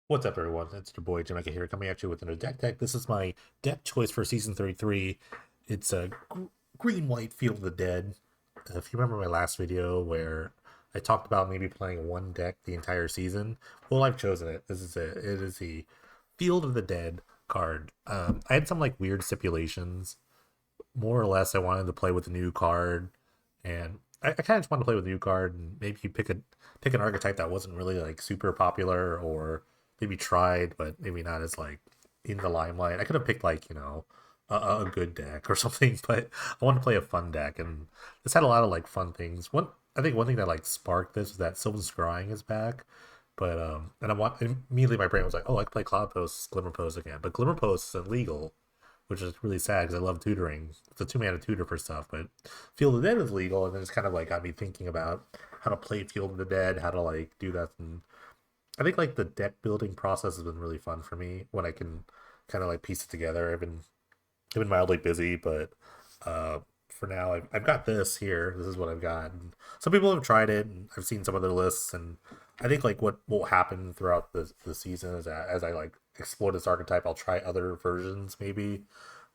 What's up, everyone? It's your boy Jamaica here, coming at you with another deck. This is my deck choice for season 33. It's a green white Field of the Dead. If you remember my last video where I talked about maybe playing one deck the entire season, well, I've chosen it. This is it. It is the Field of the Dead card. I had some like weird stipulations. More or less, I wanted to play with a new card, and I kind of just wanted to play with a new card and maybe pick an archetype that wasn't really like super popular or maybe tried, but maybe not as like in the limelight. I could have picked like a good deck or something, but I wanted to play a fun deck, and this had a lot of like fun things. I think one thing that like sparked this was that Sylvan Scrying is back, but and I want immediately my brain was like, oh, I could play Cloud Post, Glimmer Post again, but Glimmer Post is illegal, which is really sad because I love tutoring. It's a 2 mana tutor for stuff, but Field of the Dead is legal, and then it's kind of like got me thinking about how to play Field of the Dead, how to like do that, and I think like the deck building process has been really fun for me when I can kind of like piece it together. I've been mildly busy, but for now I've got this here. This is what I've got. And some people have tried it, and I've seen some other lists, and I think like what will happen throughout the season is that as I like explore this archetype, I'll try other versions maybe.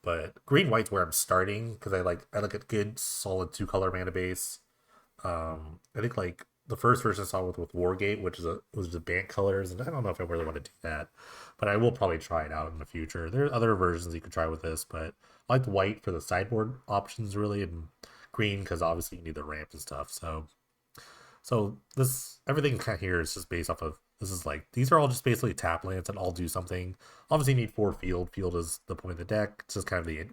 But green white's where I'm starting because I like a good solid 2 color mana base. I think like the first version I saw with Wargate, which is a was the Bant colors, and I don't know if I really want to do that, but I will probably try it out in the future. There are other versions you could try with this, but I like white for the sideboard options really, and green because obviously you need the ramp and stuff. So this everything kind of here is just based off of this is like these are all just basically tap lands that all do something. Obviously, you need 4 field. Field is the point of the deck. It's just kind of the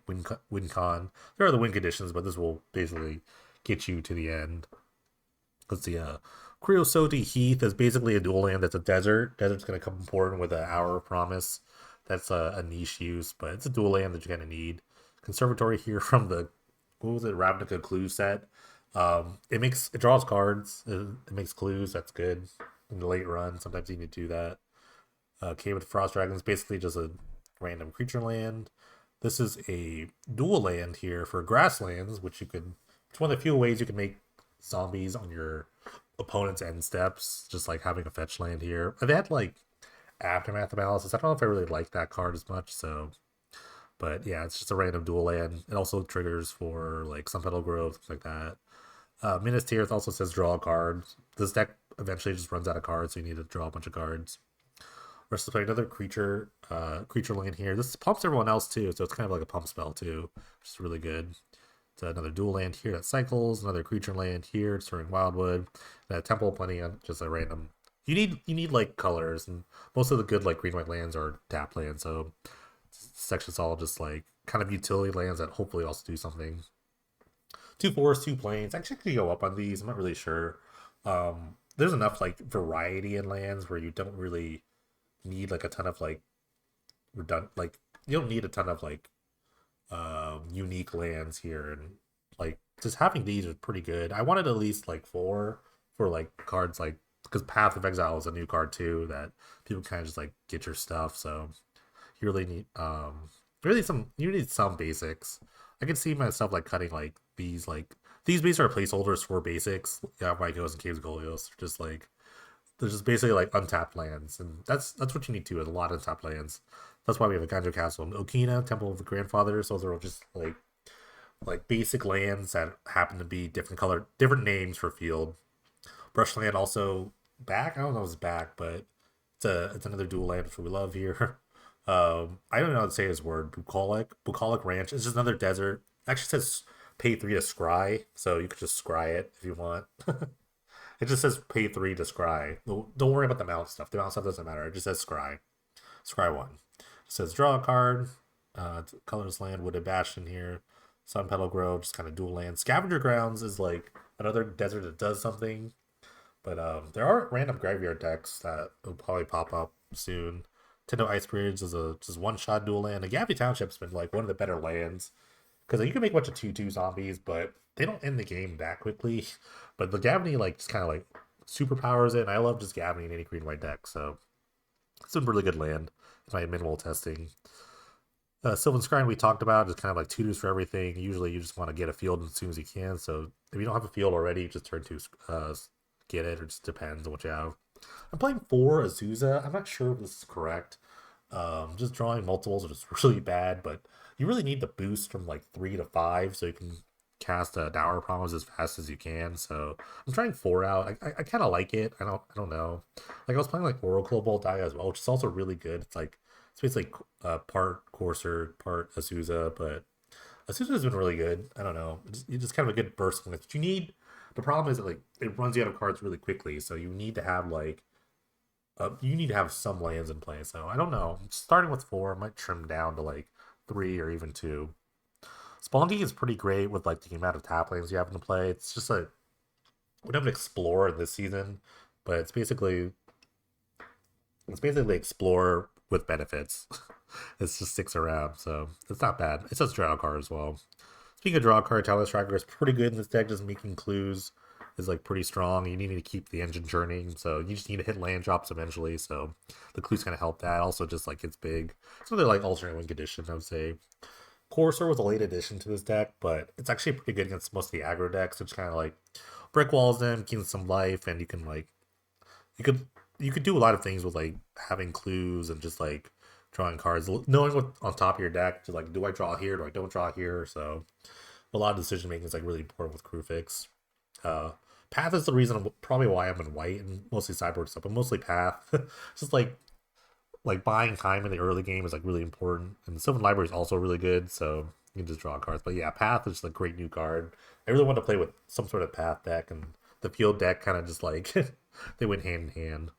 win con. There are the win conditions, but this will basically get you to the end. Let's see. Creosote Heath is basically a dual land that's a desert. Desert's going to come important with an Hour of Promise. That's a niche use, but it's a dual land that you're going to need. Conservatory here from the what was it, Ravnica clue set. It draws cards. It makes clues. That's good in the late run. Sometimes you need to do that. Cave with Frost Dragons, basically just a random creature land. This is a dual land here for grasslands, which you could. It's one of the few ways you can make zombies on your opponent's end steps, just like having a fetch land here. I've had like Aftermath Analysis. I don't know if I really like that card as much, so but yeah, it's just a random dual land. It also triggers for like some Petal Grove, things like that. Minas Tirith also says draw a card. This deck eventually just runs out of cards, so you need to draw a bunch of cards. Versus play another creature land here. This pumps everyone else too, so it's kind of like a pump spell too, which is really good. It's another dual land here that cycles, another creature land here, Stirring Wildwood, and a temple, plenty of just a random. You need like colors, and most of the good like green white lands are tap lands, so section's all just like kind of utility lands that hopefully also do something. 2 forests, 2 plains. Actually, could go up on these. I'm not really sure. There's enough like variety in lands where you don't really need like a ton of like redundant. Like you don't need a ton of like unique lands here, and like just having these is pretty good. I wanted at least like 4 for like cards like because Path of Exile is a new card too that people kind of just like get your stuff. So you really need you need some basics. I can see myself like cutting like these basics are placeholders for basics. Yeah, Mycos and Caves of Golios. Just like they're just basically like untapped lands, and that's what you need to with a lot of untapped lands. That's why we have a Ganjo Castle and Okina, Temple of the Grandfathers. Those are all just like basic lands that happen to be different color, different names for field. Brushland also back. I don't know if it's back, but it's another dual land which we love here. I don't know how to say his word. Bucolic Ranch. It's just another desert. Actually says pay 3 to scry, so you could just scry it if you want. It just says pay 3 to scry. Don't worry about the mount stuff. The mount stuff doesn't matter. It just says scry. Scry one. It says draw a card. Colorless land, Wooded Bastion here. Sun Petal Grove, just kind of dual land. Scavenger Grounds is like another desert that does something. But there are random graveyard decks that will probably pop up soon. Tendo Ice Periods is a just one shot dual land. And Gavi Township's been like one of the better lands because you can make a bunch of 2/2 zombies, but they don't end the game that quickly. But the Gavany like just kind of like superpowers it, and I love just Gavany in any green white deck. So it's a really good land. It's my minimal testing. Sylvan Scrying we talked about is kind of like tutors for everything. Usually you just want to get a field as soon as you can. So if you don't have a field already, just turn to get it. It just depends on what you have. I'm playing 4 Azusa. I'm not sure if this is correct. Just drawing multiples are just really bad, but you really need the boost from like 3 to 5 so you can cast Dower Promise as fast as you can. So I'm trying 4 out. I kind of like it. I don't know. Like I was playing like Oracle Bolt Dia as well, which is also really good. It's basically part Courser, part Azusa, but Azusa has been really good. I don't know. It's just kind of a good burst glitch. But you need the problem is that like it runs you out of cards really quickly, so you need to have like you need to have some lands in play. So I don't know. Starting with 4, I might trim down to like 3 or even 2. Spelunky is pretty great with like the amount of tap lands you have to play. It's just like we don't have an Explorer this season, but it's basically Explorer with benefits. It's just sticks around, so it's not bad. It's just draw card as well. Speaking of draw card, Talent Striker is pretty good in this deck. Just making clues is like pretty strong. You need to keep the engine churning, so you just need to hit land drops eventually. So the clues kind of help that. Also, just like it's big. So they're like alternate wing condition, I would say. Courser was a late addition to this deck, but it's actually pretty good against most of the aggro decks, which kind of like brick walls them, gain some life, and you can like you could you could do a lot of things with like having clues and just like drawing cards, knowing what on top of your deck. To like, do I draw here? Do I don't draw here? So a lot of decision making is like really important with Crewfix. Uh, Path is the reason probably why I'm in white and mostly sideboard stuff, but mostly Path. Just like buying time in the early game is like really important, and the Sylvan Library is also really good, so you can just draw cards. But yeah, Path is just a great new card. I really want to play with some sort of Path deck, and the field deck kind of just like they went hand in hand.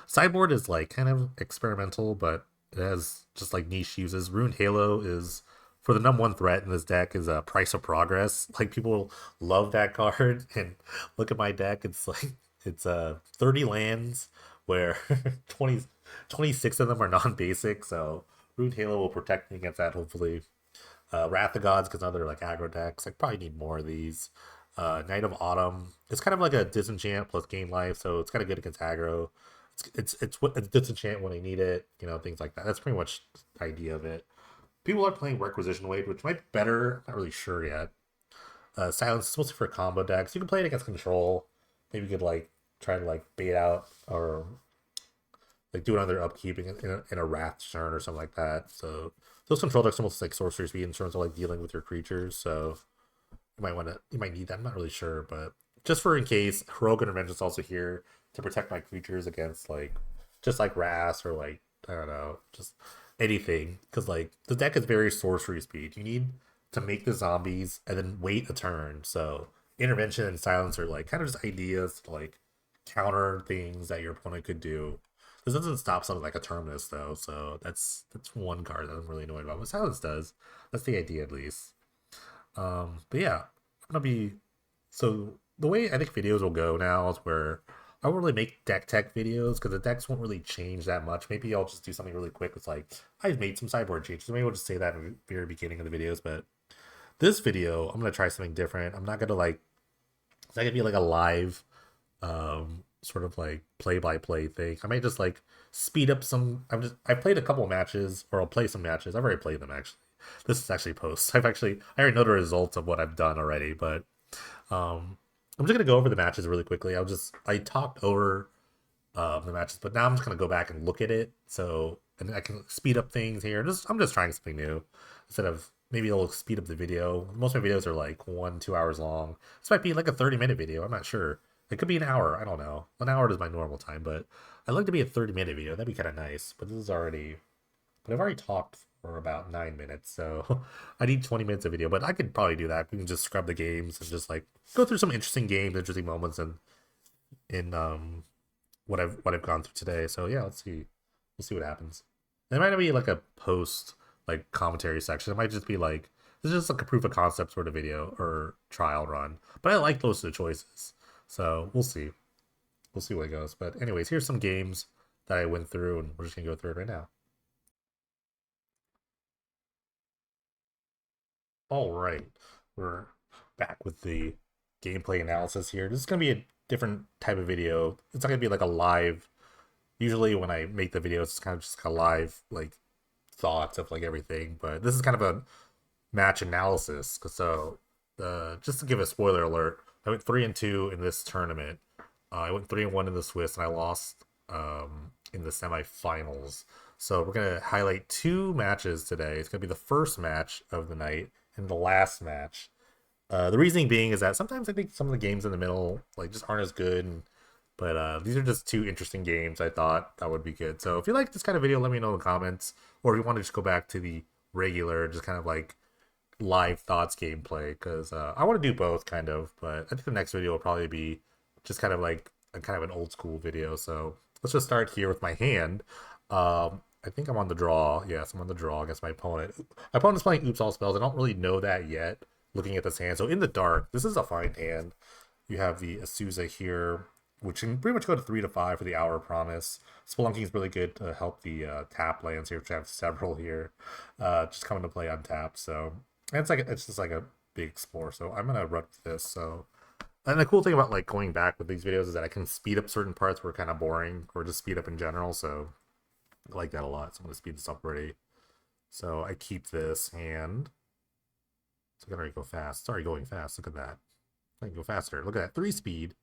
Sideboard is like kind of experimental, but it has just like niche uses. Ruined Halo is for the number one threat in this deck is a Price of Progress. Like people love that card, and look at my deck. It's like it's 30 lands where 20 26 of them are non-basic. So Ruined Halo will protect me against that hopefully. Wrath of Gods because other like aggro decks. I probably need more of these. Night of Autumn. It's kind of like a disenchant plus gain life, so it's kind of good against aggro. It's disenchant when I need it, things like that. That's pretty much the idea of it. People are playing Requisition Wave, which might be better. Not really sure yet. Silence is mostly for combo decks. You can play it against control. Maybe you could like try to like bait out or like do another upkeep in a Wrath turn or something like that. So those control decks are almost like Sorcery Speed in terms of like dealing with your creatures. So you might need that. I'm not really sure, but just for in case, Heroic Intervention is also here to protect my creatures against like just like Ras or like I don't know, just anything. Because like the deck is very sorcery speed. You need to make the zombies and then wait a turn. So intervention and silence are like kind of just ideas to like counter things that your opponent could do. This doesn't stop something like a Terminus though, so that's one card that I'm really annoyed about. But silence does. That's the idea at least. But yeah, I'm gonna be so the way I think videos will go now is where I won't really make deck tech videos because the decks won't really change that much. Maybe I'll just do something really quick. It's like I've made some sideboard changes. Maybe I'll just say that in the very beginning of the videos. But this video, I'm gonna try something different. I'm not gonna like it's not gonna be like a live sort of like play by play thing. I might just like speed up some. I've played a couple of matches, or I'll play some matches. I've already played them actually. This is actually post. I already know the results of what I've done already, but I'm just gonna go over the matches really quickly. I talked over the matches, but now I'm just gonna go back and look at it. So and I can speed up things here. I'm just trying something new instead of maybe it'll speed up the video. Most of my videos are like 1-2 hours long. This might be like a 30-minute video. I'm not sure. It could be an hour. I don't know. An hour is my normal time, but I'd like to be a 30-minute video. That'd be kind of nice. But I've already talked for about 9 minutes, so I need 20 minutes of video. But I could probably do that. We can just scrub the games and just like go through some interesting games, interesting moments, and in what I've gone through today. So yeah, let's see. We'll see what happens. It might not be like a post like commentary section. It might just be like this is just like a proof of concept sort of video or trial run. But I like most of the choices, so we'll see. We'll see where it goes. But anyways, here's some games that I went through, and we're just gonna go through it right now. All right, we're back with the gameplay analysis here. This is gonna be a different type of video. It's not gonna be like a live. Usually, when I make the videos, it's kind of just like a live like thoughts of like everything. But this is kind of a match analysis. So, just to give a spoiler alert, I went 3-2 in this tournament. I went 3-1 in the Swiss, and I lost in the semifinals. So we're gonna highlight two matches today. It's gonna be the first match of the night and the last match. The reasoning being is that sometimes I think some of the games in the middle like just aren't as good, but these are just two interesting games. I thought that would be good. So if you like this kind of video, let me know in the comments, or if you want to just go back to the regular, just kind of like live thoughts gameplay, because I want to do both kind of. But I think the next video will probably be just kind of like a kind of an old school video. So let's just start here with my hand. I think I'm on the draw. Yes, I'm on the draw against my opponent. My opponent's playing Oops All Spells. I don't really know that yet looking at this hand. So in the dark, this is a fine hand. You have the Azusa here, which can pretty much go to 3 to 5 for the Hour Promise. Spelunking is really good to help the tap lands here, which I have several here, just coming to play untapped. So and it's just like a big explore. So I'm gonna run this. So and the cool thing about like going back with these videos is that I can speed up certain parts where kind of boring, or just speed up in general. So I like that a lot. So I'm gonna speed this up already. So I keep this hand. So I can already go fast. Sorry, going fast. Look at that. I can go faster. Look at that. 3 speed.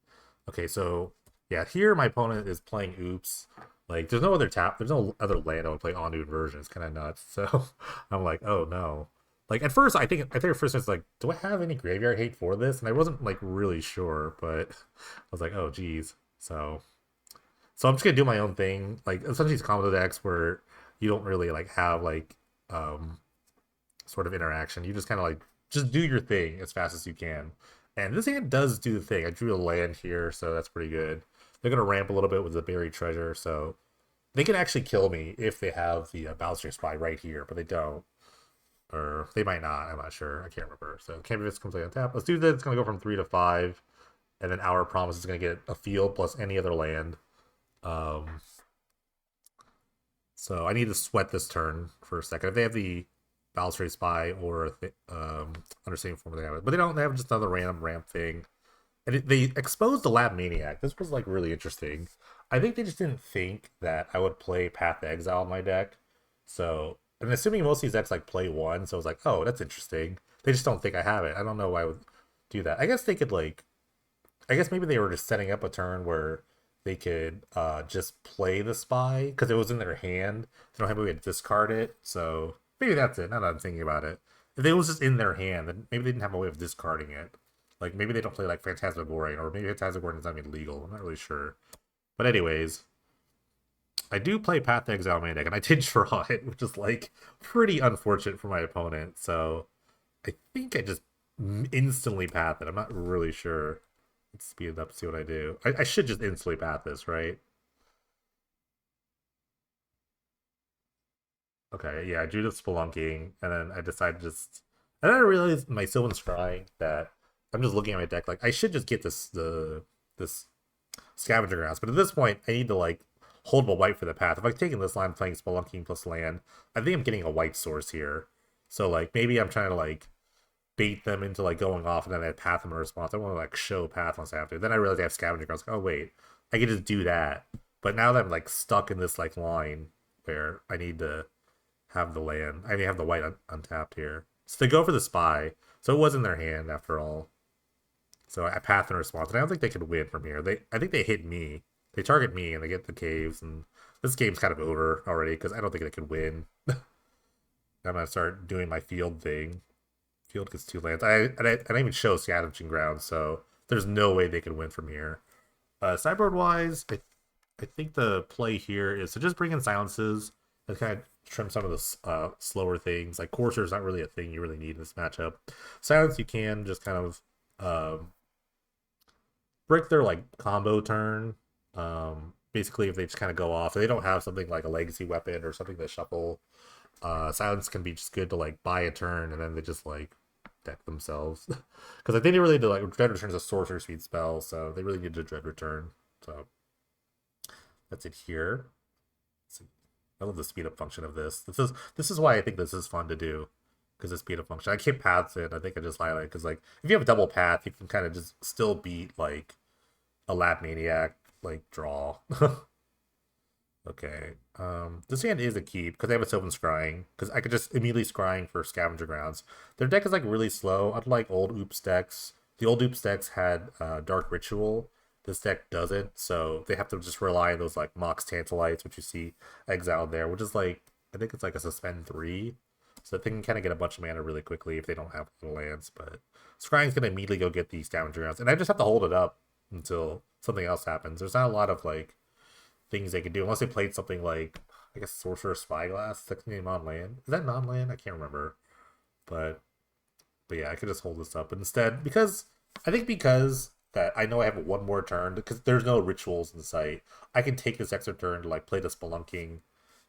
Okay, so yeah, here my opponent is playing Oops. Like, there's no other tap. There's no other land I would play on inversion. It's kind of nuts. So I'm like, oh no. Like at first, I think at first it's like, do I have any graveyard hate for this? And I wasn't like really sure, but I was like, oh geez. So I'm just gonna do my own thing. Like essentially, these combo decks where you don't really like have like um sort of interaction. You just kind of like just do your thing as fast as you can. And this hand does do the thing. I drew a land here, so that's pretty good. They're gonna ramp a little bit with the buried treasure, so they can actually kill me if they have the Balustrade Spy right here, but they don't. Or they might not. I'm not sure. I can't remember. So Canvas complete on tap. Let's do this. It's gonna go from 3 to 5, and then Our Promise is gonna get a field plus any other land. Um, so I need to sweat this turn for a second. If they have the Balustrade Spy or Understanding Form, they have it, but they don't. They have just another random ramp thing, and they exposed the Lab Maniac. This was like really interesting. I think they just didn't think that I would play Path to Exile in my deck. So, and assuming most of these decks like play one, so I was like, oh, that's interesting. They just don't think I have it. I don't know why I would do that. I guess they could like I guess maybe they were just setting up a turn where they could just play the spy because it was in their hand. They don't have a way to discard it, so maybe that's it. Now that I'm thinking about it, if it was just in their hand, then maybe they didn't have a way of discarding it. Like maybe they don't play like Phantasmagorian, or maybe Phantasmagorian is not even legal. I'm not really sure. But anyways, I do play Path to Exile Maniac, and I did draw it, which is like pretty unfortunate for my opponent. So I think I just instantly path it. I'm not really sure. Let's speed it up, see what I do. I should just instantly path this, right? Okay, yeah, I drew the Spelunking, and then I decided just... And then I realized my Sylvan Scrying that I'm just looking at my deck, like, I should just get this Scavenger Grounds, but at this point, I need to, like, hold my white for the path. If I'm taking this line playing Spelunking plus land, I think I'm getting a white source here. So, like, maybe I'm trying to, like, bait them into like going off, and then I path them a response. I want to like show path once I have to. Then I realized I have scavenger. I was like, oh wait, I can just do that. But now that I'm like stuck in this like line where I need to have the land, I need to have the white untapped here. So they go for the spy. So it was in their hand after all. So I path in response, and I don't think they could win from here. I think they hit me. They target me, and they get the caves, and this game's kind of over already because I don't think they could win. I'm gonna start doing my field thing. Field gets 2 lands. I don't even show Scavenging Ground, so there's no way they can win from here. Sideboard wise, I think the play here is to just bring in silences and kind of trim some of the slower things. Like Courser is not really a thing you really need in this matchup. Silence, you can just kind of break their like combo turn. Basically, if they just kind of go off, if they don't have something like a legacy weapon or something to shuffle, silence can be just good to like buy a turn, and then they just like deck themselves. Because I think they really did like Dread Return is a sorcerer speed spell, so they really need to Dread Return. So that's it here. I love the speed up function of this. This is why I think this is fun to do, because the speed up function. I keep paths in. I think I just highlight because like if you have a double path, you can kind of just still beat like a Lab Maniac like draw. Okay. This hand is a keep because they have a Sylvan Scrying. Because I could just immediately Scrying for Scavenger Grounds. Their deck is like really slow, unlike old Oops decks. The old Oops decks had Dark Ritual, This deck doesn't, so they have to just rely on those like Mox Tantalites, which you see exiled there, which is like I think it's like a suspend 3. So they can kind of get a bunch of mana really quickly if they don't have the lands. But Scrying's gonna immediately go get these scavenger rounds, and I just have to hold it up until something else happens. There's not a lot of like things they can do unless they played something like I guess Sorcerer Spyglass, 16 non-land. Is that non-land? I can't remember. But yeah, I could just hold this up instead because I think because that I know I have one more turn because there's no rituals in sight. I can take this extra turn to like play the Spelunking,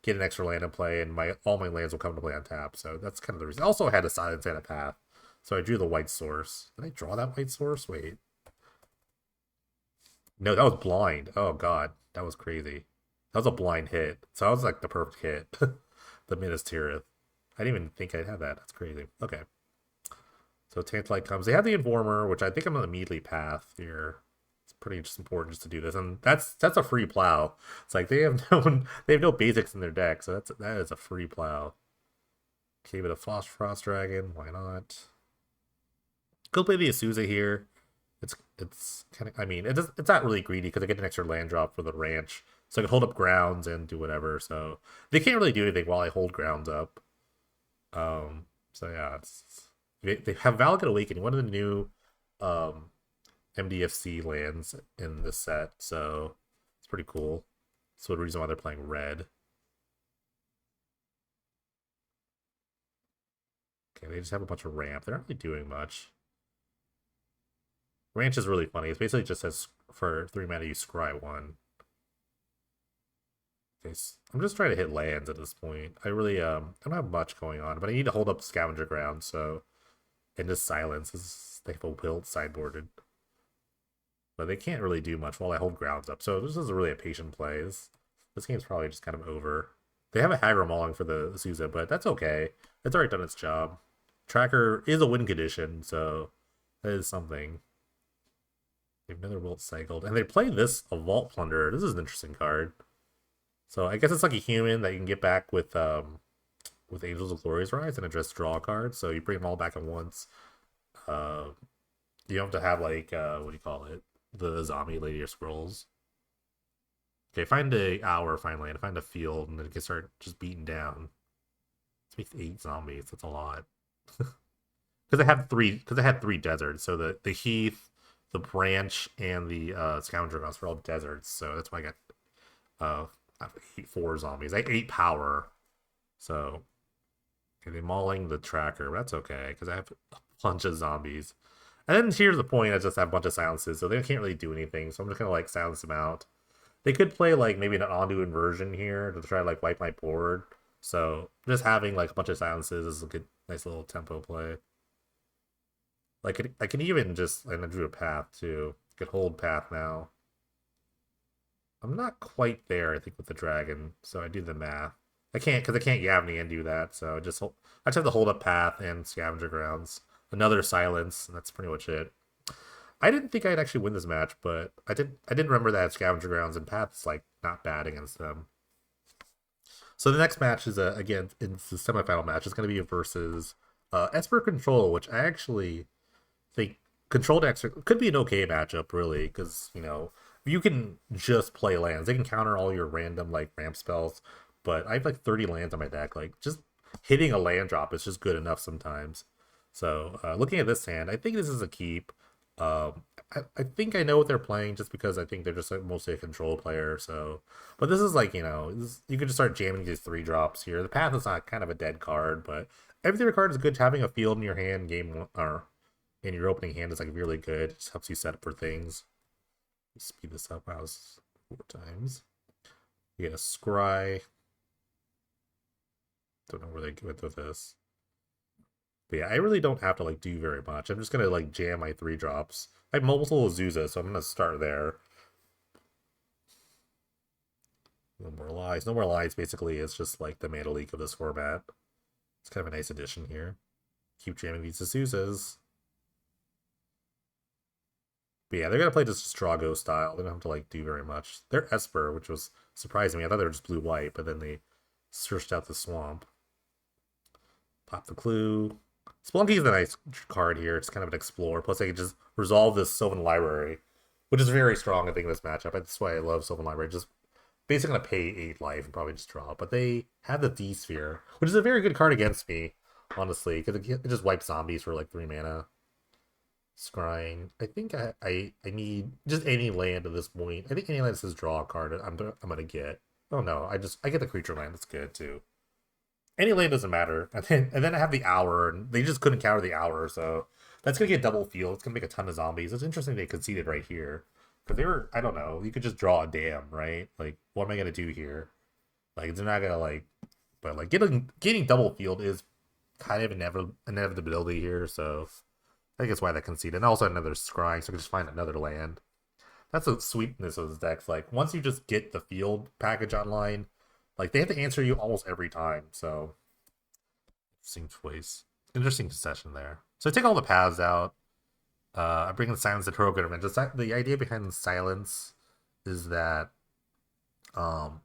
get an extra land in play, and my all my lands will come to play on tap. So that's kind of the reason. Also, I had a Silence and a Path, so I drew the white source. Did I draw that white source? Wait, no, that was blind. Oh god, that was crazy. That was a blind hit. So that was like the perfect hit. The Minas Tirith. I didn't even think I'd have that. That's crazy. Okay. So Tantalite comes. They have the Informer, which I think I'm gonna immediately path here. It's pretty just important just to do this, and that's a free plow. It's like they have no basics in their deck, so that is a free plow. Okay, but a Frost Dragon, why not? Go play the Azusa here. It's kind of I mean it's not really greedy because I get an extra land drop for the ranch, so I can hold up grounds and do whatever. So they can't really do anything while I hold grounds up. So yeah, they have Valakut Awakening, one of the new um, MDFC lands in this set, so it's pretty cool. So the reason why they're playing red. Okay, they just have a bunch of ramp. They're not really doing much. Ranch is really funny. It's basically just says for 3 mana you scry 1. Okay, I'm just trying to hit lands at this point. I really I don't have much going on, but I need to hold up Scavenger Ground, so and just silence is they have a wilt sideboarded. But they can't really do much while I hold grounds up. So this is really a patient play. This game's probably just kind of over. They have a Hagra Mauling for the Souza, but that's okay. It's already done its job. Tracker is a win condition, so that is something. They have another Wilt cycled. And they play this, a Vault Plunderer. This is an interesting card. So I guess it's like a human that you can get back with Angels of Glorious Rise and just draw a card. So you bring them all back at once. Uh, you don't have to have like what do you call it? The zombie Lady of Scrolls. Okay, find a hour, find land, find a field, and then you can start just beating down. It's makes 8 zombies. That's a lot. Because I had three deserts. So the heath, the branch, and the scoundrel Grounds were all deserts. So that's why I got 4 zombies. I 8 power. So okay, they're mauling the tracker. But that's okay because I have a bunch of zombies. And then here's the point: I just have a bunch of silences, so they can't really do anything. So I'm just gonna like silence them out. They could play like maybe an Ondu inversion here to try to like wipe my board. So just having like a bunch of silences is a good, nice little tempo play. Like I can even just and I drew a path too. I could hold path now. I'm not quite there, I think, with the dragon. So I do the math. I can't because I can't Yavni and do that. So I just have to hold up path and scavenger grounds. Another silence, and that's pretty much it. I didn't think I'd actually win this match, but I did remember that scavenger grounds and path's like not bad against them. So the next match is again it's the semifinal match. It's going to be versus Esper Control, which I actually think Control decks could be an okay matchup, really, because you can just play lands. They can counter all your random like ramp spells, but I have like 30 lands on my deck. Like just hitting a land drop is just good enough sometimes. So looking at this hand, I think this is a keep. I think I know what they're playing just because I think they're just like mostly a control player. So, but this is like you could just start jamming these 3 drops here. The path is not kind of a dead card, but every other card is good. Having a field in your hand, game one, or in your opening hand is like really good. It just helps you set up for things. Speed this up. Wow, 4 times. You get a scry. Don't know where they went with this. But yeah, I really don't have to like do very much. I'm just gonna like jam my 3 drops. I have multiple Azusa, so I'm gonna start there. No More Lies. No More Lies basically is just like the Mana Leak of this format. It's kind of a nice addition here. Keep jamming these Azusas. But yeah, they're gonna play just Strago style. They don't have to like do very much. They're Esper, which was surprising me. I thought they were just blue-white, but then they searched out the swamp. Pop the clue. Spelunky is a nice card here. It's kind of an explore. Plus, I can just resolve this Sylvan Library which is very strong, I think, in this matchup. That's why I love Sylvan Library. Just basically gonna pay 8 life and probably just draw. But they have the D Sphere, which is a very good card against me, honestly, because it just wipes zombies for like 3 mana. Scrying. I think I need just any land at this point. I think any land that says draw a card, I'm gonna get. Oh no, I get the creature land. That's good too. Any land doesn't matter. And then I have the hour, and they just couldn't counter the hour, so that's gonna get double field. It's gonna make a ton of zombies. It's interesting they conceded right here. Because they were, I don't know, you could just draw a dam, right? Like, what am I gonna do here? Like, they're not gonna like, but like getting double field is kind of inevitability here. So I think that's why they conceded. And also another scrying, so I can just find another land. That's the sweetness of this deck. Like once you just get the field package online, like they have to answer you almost every time. So interesting choice, interesting concession there. So I take all the paths out. I bring in Silence and Hero Event. The idea behind Silence is that on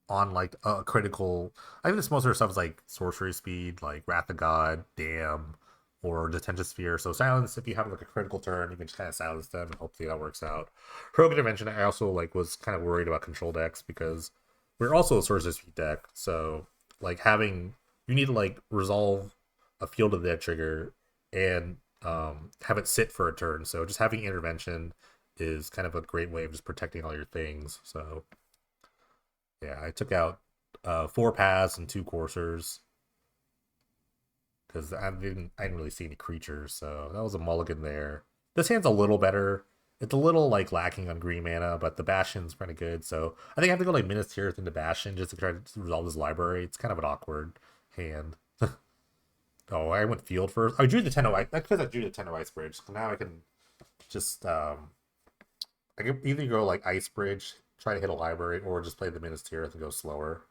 like a critical, I think this most of the stuff is like sorcery speed, like Wrath of God, Dam, or Detention Sphere. So silence, if you have like a critical turn, you can just kind of silence them, and hopefully that works out. Rogue Intervention, I also like was kind of worried about control decks because we're also a sorcery speed deck. So like having you need to like resolve a field of that trigger and have it sit for a turn. So just having intervention is kind of a great way of just protecting all your things. So yeah, I took out 4 paths and 2 coursers because I didn't really see any creatures, so that was a mulligan there. This hand's a little better. It's a little like lacking on green mana, but the Bastion's pretty good. So I think I have to go like Minas Tirith into Bastion just to try to resolve this library. It's kind of an awkward hand. Oh, I went field first. I drew the Ten of Ice. That's because I drew the Ten of Ice Bridge. So now I can just I can either go like Ice Bridge, try to hit a library, or just play the Minas Tirith and go slower.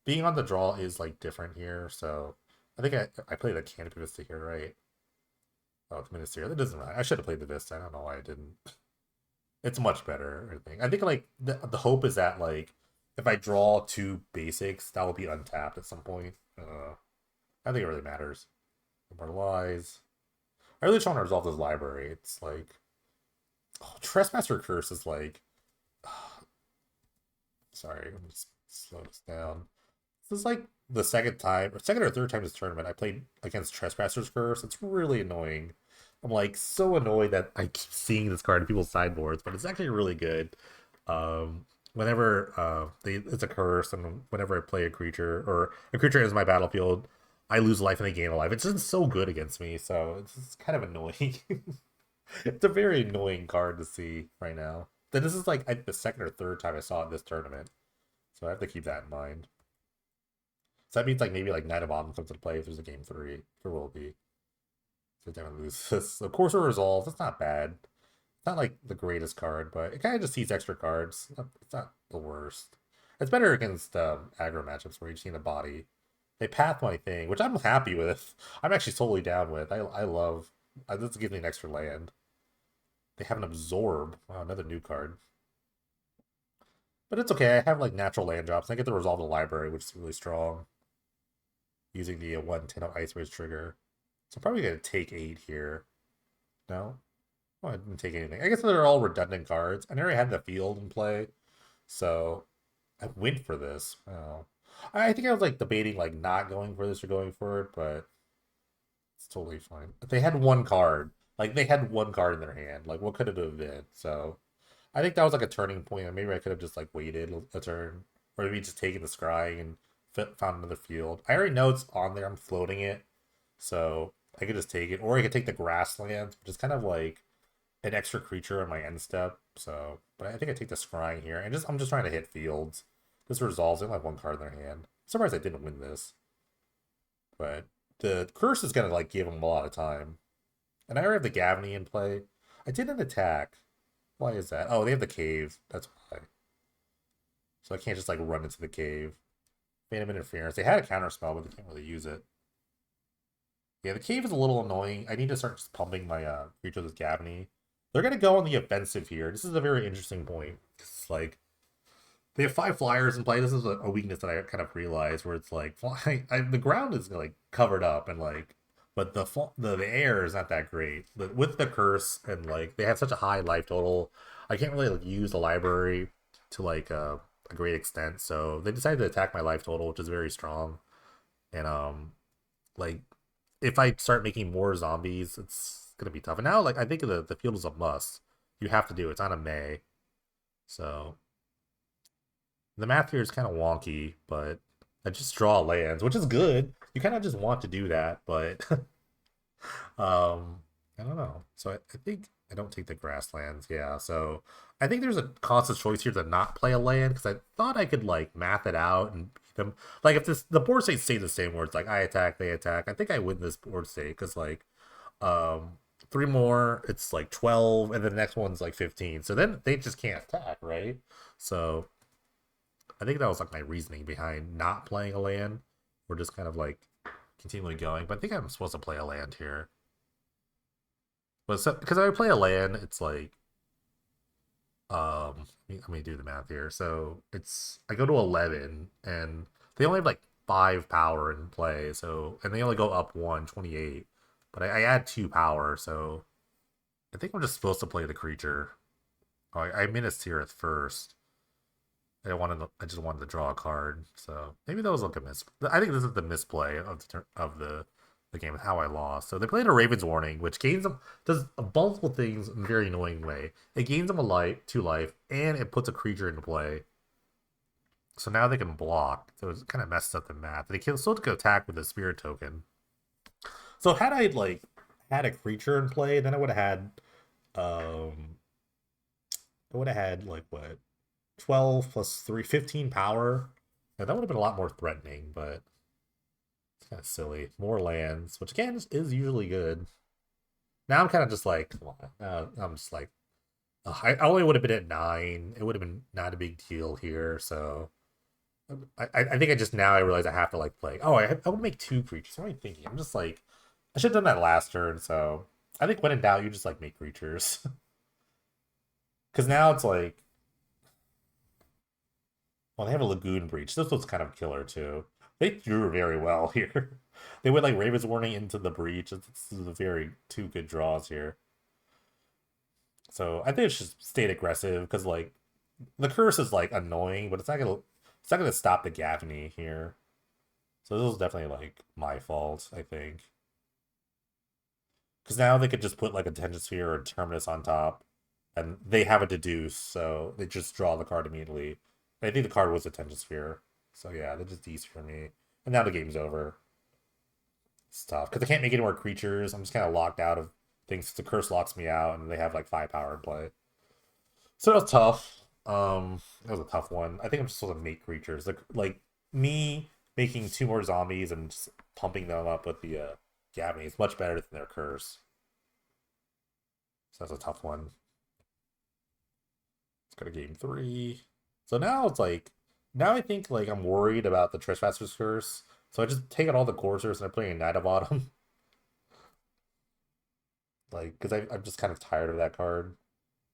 Being on the draw is like different here, so I think I played a Canopy Vista here, right? Oh, it's Minas Tirith. It doesn't matter. I should have played the Vista. I don't know why I didn't. It's much better, I think. I think like the hope is that like if I draw 2 basics, that will be untapped at some point. I think it really matters. Immortalize. I really trying to resolve this library. It's like Trespasser Curse is like sorry, let me just slow this down. This is like the second or third time this tournament I played against Trespasser's Curse. It's really annoying. I'm like so annoyed that I keep seeing this card in people's sideboards, but it's actually really good. Whenever it's a curse, and whenever I play a creature or a creature enters my battlefield, I lose life and they gain a life. It's just so good against me, so it's kind of annoying. It's a very annoying card to see right now. Then this is like the second or third time I saw it this tournament, so I have to keep that in mind. So that means like maybe like Knight of Autumn comes into play if there's a game 3. There will be. So definitely lose this. Of course, Resolve. That's not bad. It's not like the greatest card, but it kind of just sees extra cards. It's not the worst. It's better against aggro matchups where you just need a body. They path my thing, which I'm happy with. I'm actually totally down with. I love. This gives me an extra land. They have an Absorb. Wow, another new card. But it's okay. I have like natural land drops. I get to resolve the library, which is really strong. Using the 1/10 of Ice Bridge trigger. So I'm probably going to take 8 here. No? Oh, I didn't take anything. I guess they're all redundant cards. I never had the field in play. So I went for this. Oh. I think I was like debating like not going for this or going for it, but it's totally fine. If they had one card. Like they had one card in their hand. Like what could it have been? So I think that was like a turning point. Maybe I could have just like waited a turn. Or maybe just taken the scrying and found another field. I already know it's on there. I'm floating it. So I could just take it. Or I could take the grasslands, which is kind of like an extra creature on my end step. So, but I think I take the scrying here. And I'm just trying to hit fields. This resolves. They only have one card in their hand. I'm surprised I didn't win this. But the curse is gonna like give them a lot of time. And I already have the Gavany in play. I didn't attack. Why is that? Oh, they have the cave. That's why. So I can't just like run into the cave. Phantom Interference. They had a counter spell, but they can't really use it. Yeah, the cave is a little annoying. I need to start just pumping my creatures with Gavany. They're gonna go on the offensive here. This is a very interesting point. It's like they have 5 flyers in play. This is a weakness that I kind of realized, where it's like the ground is like covered up and like, but the air is not that great. With the curse and like they have such a high life total, I can't really like use the library to like a great extent. So they decided to attack my life total, which is very strong. And like if I start making more zombies, it's gonna be tough. And now like I think the field is a must. You have to do it. It's on a May. So the math here is kind of wonky, but I just draw lands, which is good. You kind of just want to do that, but I don't know. So I think I don't take the grasslands. Yeah, so I think there's a conscious choice here to not play a land because I thought I could like math it out and beat them. Like if this the board state stay the same, where it's like I attack, they attack. I think I win this board state because like um three more, it's like 12, and then the next one's like 15. So then they just can't attack, right? So I think that was like my reasoning behind not playing a land. We're just kind of like continually going, but I think I'm supposed to play a land here. But so, because I play a land, it's like let me do the math here. So it's I go to 11, and they only have like 5 power in play. So and they only go up 128, but I add 2 power. So I think I'm just supposed to play the creature. Oh, I Minas Tirith first. I just wanted to draw a card. So maybe that was like a miss. I think this is the misplay of the game with how I lost. So they played a Raven's Warning, which gains them does multiple things in a very annoying way. It gains them a life, 2 life, and it puts a creature into play. So now they can block. So it's kind of messed up the math. They can still go attack with a Spirit Token. So had I like had a creature in play, then um I would have had like what 12 plus 3, 15 power. Yeah, that would have been a lot more threatening, but it's kind of silly. More lands, which again is usually good. Now I'm kind of just like, come on. I'm just like, I only would have been at 9. It would have been not a big deal here. So I think I just now I realize I have to like play. Oh, I would make 2 creatures. What am I thinking? I'm just like, I should have done that last turn. So I think when in doubt, you just like make creatures. Because now it's like, well, they have a Lagoon Breach. This was kind of killer too. They drew very well here. They went like Raven's Warning into the Breach. This is a very 2 good draws here. So I think it's just stayed aggressive because like the curse is like annoying, but it's not gonna stop the Gavany here. So this is definitely like my fault, I think. Because now they could just put like a Tension Sphere or a Terminus on top, and they have a deduce, so they just draw the card immediately. I think the card was a Tension Sphere. So yeah, they just D's for me. And now the game's over. It's tough. Because I can't make any more creatures. I'm just kind of locked out of things. The curse locks me out, and they have like 5 power in play. So that was tough. That was a tough one. I think I'm just supposed to make creatures. Like me making 2 more zombies and just pumping them up with the Gavany is much better than their curse. So that's a tough one. Let's go to game 3. So now it's like now I think like I'm worried about the Trespasser's Curse. So I just take out all the coursers and I play a Knight of Autumn. Like, because I'm just kind of tired of that card.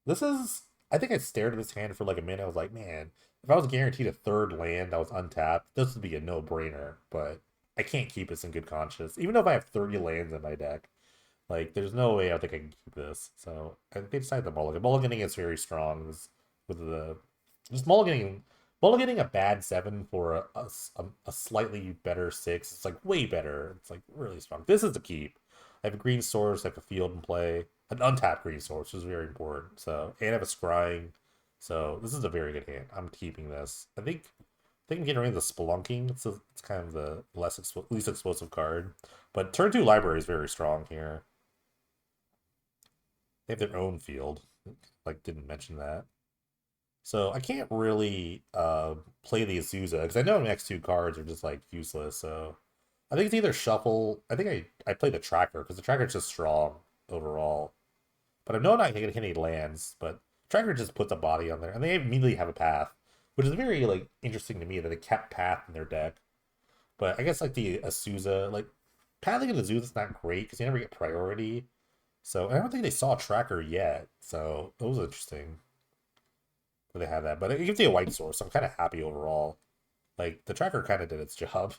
This is I think I stared at this hand for like a minute. I was like, man, if I was guaranteed a third land that was untapped, this would be a no-brainer. But I can't keep this in good conscience. Even though if I have 30 lands in my deck. Like, there's no way I think I can keep this. So they decided to mulligan. Mulliganing is very strong with the just mulliganing a bad 7 for a slightly better 6. It's like way better. It's like really strong. This is the keep. I have a green source. I have a field in play. An untapped green source, which is very important. So and I have a scrying. So this is a very good hand. I'm keeping this. I think I'm getting rid of the Spelunking. It's kind of the least explosive card. But turn 2 library is very strong here. They have their own field. Like, didn't mention that. So I can't really play the Azusa because I know the next 2 cards are just like useless. So I think it's either shuffle. I think I play the tracker because the tracker's just strong overall. But I know I'm not gonna hit any lands. But tracker just puts a body on there, and they immediately have a path, which is very like interesting to me that they kept path in their deck. But I guess like the Azusa, like pathing an Azusa is not great because you never get priority. So I don't think they saw tracker yet. So it was interesting that they had that. But it gives you a white source. So I'm kind of happy overall. Like the tracker kind of did its job.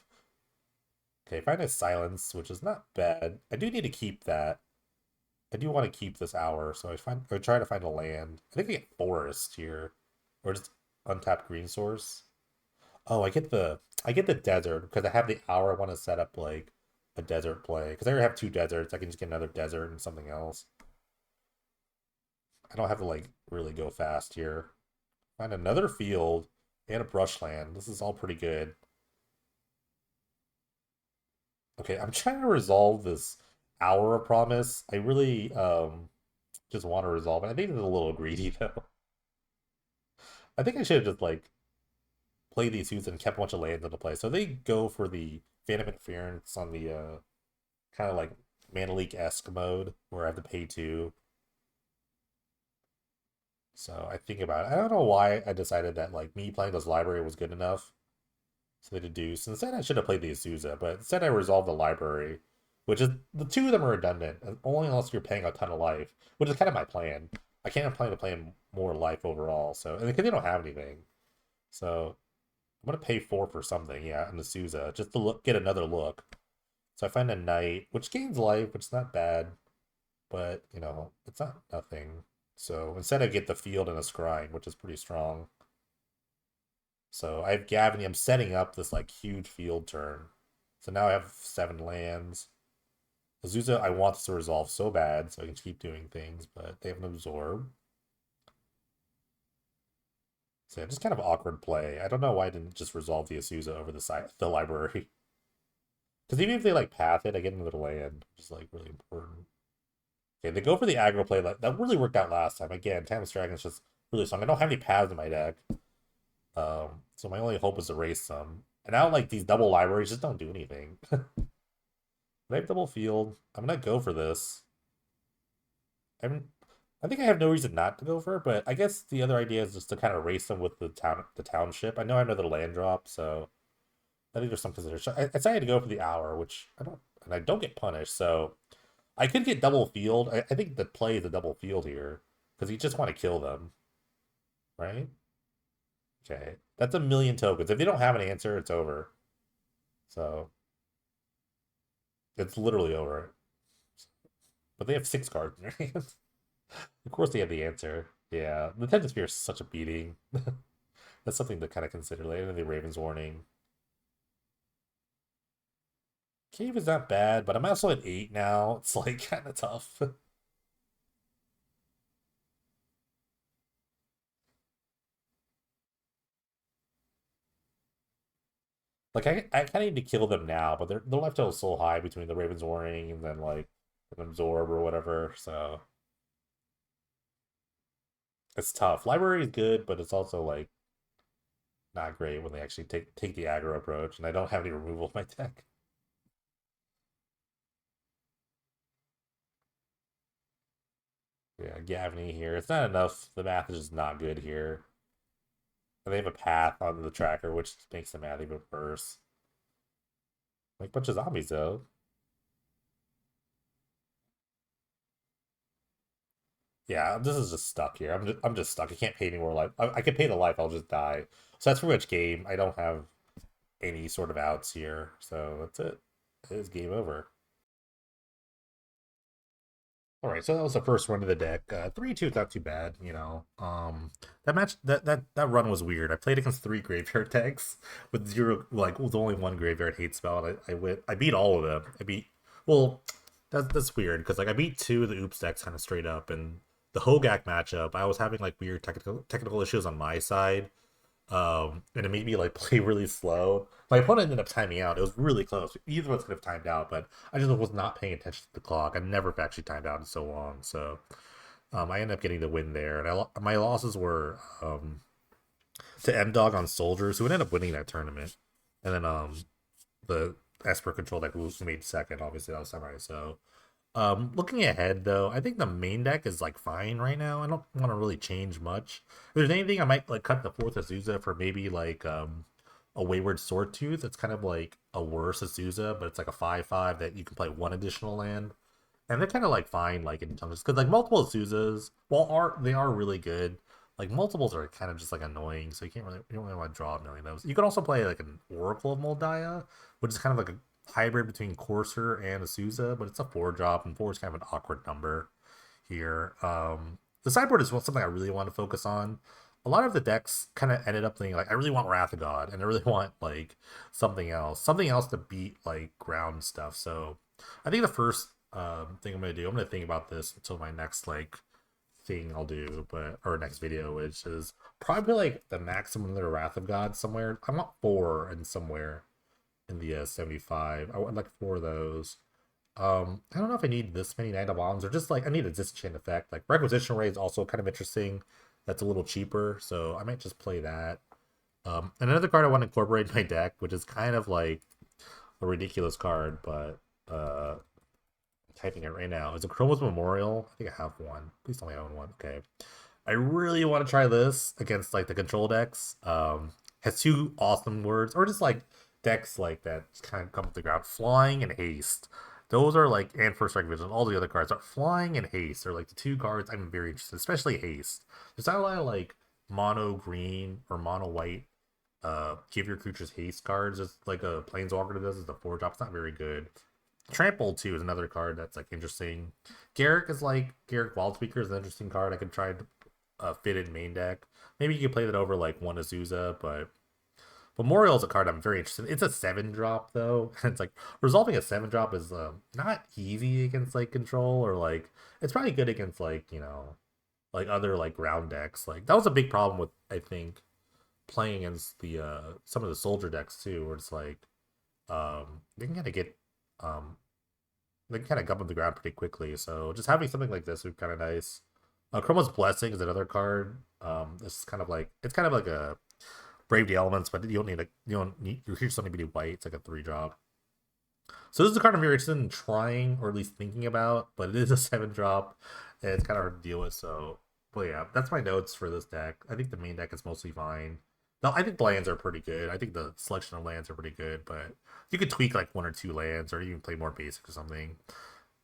Okay, find a silence, which is not bad. I do need to keep that. I do want to keep this hour, so I try to find a land. I think I get forest here, or just untapped green source. Oh, I get the desert because I have the hour. I want to set up like a desert play because I already have two deserts. I can just get another desert and something else. I don't have to like really go fast here. Find another field and a brushland. This is all pretty good. Okay, I'm trying to resolve this hour promise. I really just want to resolve it. I think it's a little greedy though. I think I should have just like played these suits and kept a bunch of lands into play. So they go for the Phantom Interference on the kind of like Mana Leak-esque mode where I have to pay two. So I think about it. I don't know why I decided that like me playing this library was good enough. So they deduce. Instead, I should have played the Azusa, but instead I resolved the library, which is the two of them are redundant, only unless you're paying a ton of life, which is kind of my plan. I can't plan to play more life overall, so and because they don't have anything, so I'm gonna pay four for something, yeah, in the Souza, just to look get another look. So I find a knight, which gains life, which is not bad, but you know, it's not nothing. So instead I get the field and a scrying, which is pretty strong. So I have Gavin. I'm setting up this like huge field turn. So now I have 7 lands. Azusa, I want this to resolve so bad so I can keep doing things, but they have an absorb. So yeah, just kind of awkward play. I don't know why I didn't just resolve the Azusa over the library. Because even if they like path it, I get another land, which is like really important. Okay, they go for the aggro play. That really worked out last time. Again, Timeless Dragon's just really strong. I don't have any paths in my deck. So my only hope is to race some. And now like these double libraries just don't do anything. I have double field. I'm gonna go for this. I'm, I think I have no reason not to go for it, but I guess the other idea is just to kind of race them with the township. I know I have another land drop, so I think there's some consideration. I decided to go for the hour, which I don't get punished, so I could get double field. I think the play is a double field here because you just want to kill them, right? Okay, that's a million tokens. If they don't have an answer, it's over. So it's literally over. But they have 6 cards in their hands. Of course, they have the answer. Yeah, the Tempest Spear is such a beating. That's something to kind of consider later. The Raven's Warning. Cave is not bad, but I'm also at 8 now. It's like kind of tough. Like I kind of need to kill them now, but their life total is so high between the Raven's Warning and then like an Absorb or whatever. So it's tough. Library is good, but it's also like not great when they actually take the aggro approach, and I don't have any removal in my deck. Yeah, Gavney here. It's not enough. The math is just not good here. And they have a path on the tracker, which makes the math even worse. Like a bunch of zombies though. Yeah, this is just stuck here. I'm just stuck. I can't pay any more life. I can pay the life. I'll just die. So that's pretty much game. I don't have any sort of outs here. So that's it. It is game over. All right, so that was the first run of the deck. 3-2 is not too bad, you know. That match that run was weird. I played against 3 graveyard decks with zero, like with only one graveyard hate spell, and I beat all of them. Well, that's weird because like I beat 2 of the Oops decks kind of straight up, and the Hogak matchup I was having like weird technical issues on my side, and it made me like play really slow. My opponent ended up timing out. It was really close. Either of us could have timed out, but I just was not paying attention to the clock. I never actually timed out in so long, so I ended up getting the win there. And my losses were to M Dog on Soldiers, who ended up winning that tournament, and then the Esper Control deck who made second. Obviously, that was Samurai. So looking ahead though, I think the main deck is like fine right now. I don't want to really change much. If there's anything, I might like cut the fourth Azusa for maybe like a Wayward Swordtooth. It's kind of like a worse Azusa, but it's like a 5/5 that you can play one additional land. And they're kind of like fine, like in chunks, because like multiple Azuzas, while they are really good, like multiples are kind of just like annoying. So you don't really want to draw a million of those. You can also play like an Oracle of Moldiah, which is kind of like a hybrid between Courser and Azusa, but it's a 4 drop, and 4 is kind of an awkward number. here. The sideboard is something I really want to focus on. A lot of the decks kind of ended up thinking like, I really want Wrath of God, and I really want like something else to beat like ground stuff. So I think the first thing I'm gonna do, I'm gonna think about this until my next like thing I'll do, but or next video, which is probably like the maximum of the Wrath of God somewhere. I want 4 and somewhere in the 75. I want like 4 of those. I don't know if I need this many Night of Bombs or just like I need a disenchant effect. Like Requisition Ray is also kind of interesting. That's a little cheaper, so I might just play that. And another card I want to incorporate in my deck, which is kind of like a ridiculous card, but typing it right now, is a Chroma's Memorial. I think I have one. Please tell me I own one. Okay. I really want to try this against like the control decks. Has 2 awesome words, or just like decks like that kind of come to the ground. Flying and Haste. Those are like, and First Strike Vision, all the other cards are Flying and Haste are like the 2 cards I'm very interested in, especially Haste. There's not a lot of like mono green or mono white give your creatures haste cards. It's like a planeswalker does is the 4-drop. It's not very good. Trample too is another card that's like interesting. Garruk is like Garruk Wildspeaker is an interesting card I could try to fit in main deck. Maybe you could play that over like one Azusa, but Memorial is a card I'm very interested in. It's a 7-drop though. It's like resolving a 7-drop is not easy against like control, or like it's probably good against like, you know, like other like ground decks. Like that was a big problem with, I think, playing against the some of the soldier decks too, where it's like they can kind of get um they can kind of gum on the ground pretty quickly. So just having something like this would be kind of nice. Chroma's Blessing is another card. It's kind of like a Brave the Elements, but you don't need your creatures don't need to be white. It's like a 3-drop. So this is a card I'm very interested in trying, or at least thinking about, but it is a 7-drop, and it's kind of hard to deal with. So, but yeah, that's my notes for this deck. I think the main deck is mostly fine. No, I think the lands are pretty good. I think the selection of lands are pretty good, but you could tweak like 1 or 2 lands, or even play more basic or something.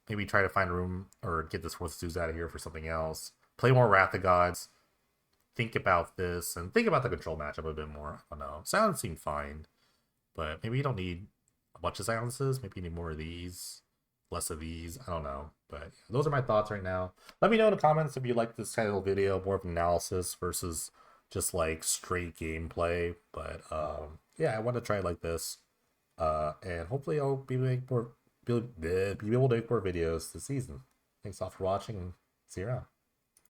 Maybe try to find room or get this Fourth Zeus out of here for something else. Play more Wrath of Gods. Think about this and think about the control matchup a bit more. I don't know. Silence seemed fine, but maybe you don't need a bunch of silences. Maybe you need more of these, less of these. I don't know. But yeah, those are my thoughts right now. Let me know in the comments if you like this kind of video, more of analysis versus just like straight gameplay. But yeah, I want to try it like this. And hopefully I'll be able to make more videos this season. Thanks all for watching, and see you around.